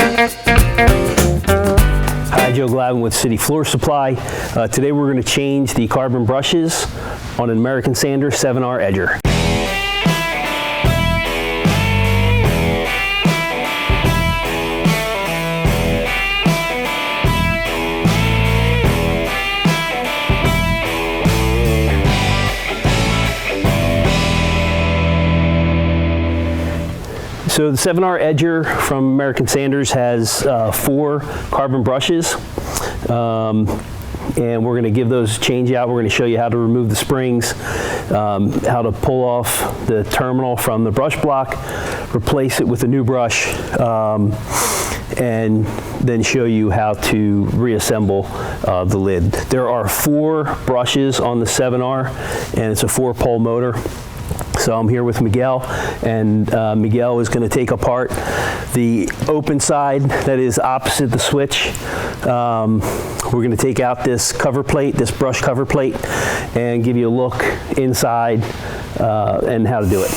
Hi, Joe Glavin with City Floor Supply. Today we're going to change the carbon brushes on an American Sander 7R Edger. So the 7R Edger from American Sanders has 4 carbon brushes, and we're going to give those a change out. We're going to show you how to remove the springs, how to pull off the terminal from the brush block, replace it with a new brush, and then show you how to reassemble the lid. There are 4 brushes on the 7R, and it's a 4-pole motor. So I'm here with Miguel, and Miguel is going to take apart the open side that is opposite the switch. We're going to take out this cover plate, this brush cover plate, and give you a look inside and how to do it.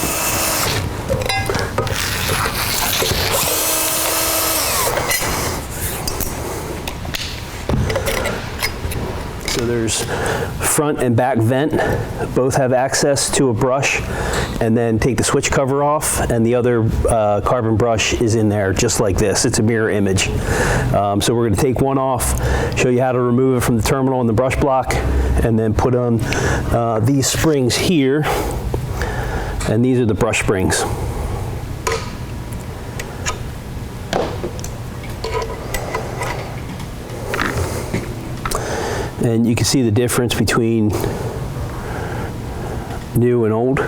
So there's front and back vent, both have access to a brush, and then take the switch cover off, and the other carbon brush is in there just like this. It's a mirror image. So we're going to take one off, show you how to remove it from the terminal and the brush block, and then put on these springs here, and these are the brush springs. And you can see the difference between new and old.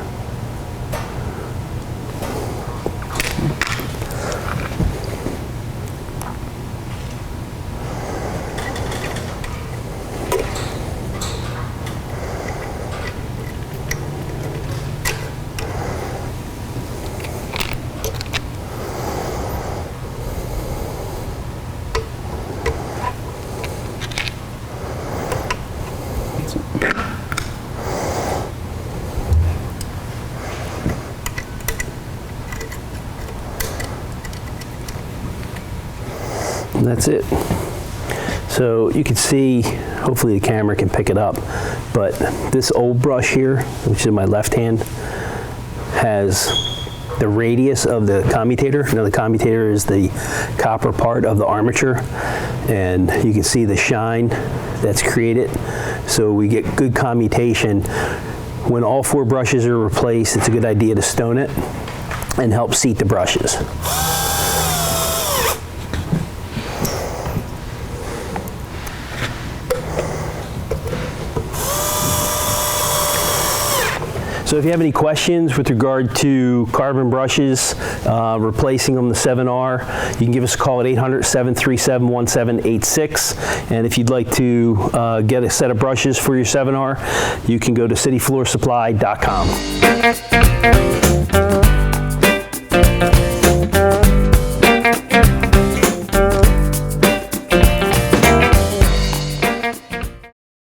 And that's it. So you can see, hopefully the camera can pick it up, but this old brush here, which is in my left hand, has the radius of the commutator. Now the commutator is the copper part of the armature, and you can see the shine that's created. So we get good commutation. When all 4 brushes are replaced, it's a good idea to stone it and help seat the brushes. So if you have any questions with regard to carbon brushes, replacing them, the 7R, you can give us a call at 800-737-1786. And if you'd like to get a set of brushes for your 7R, you can go to cityfloorsupply.com.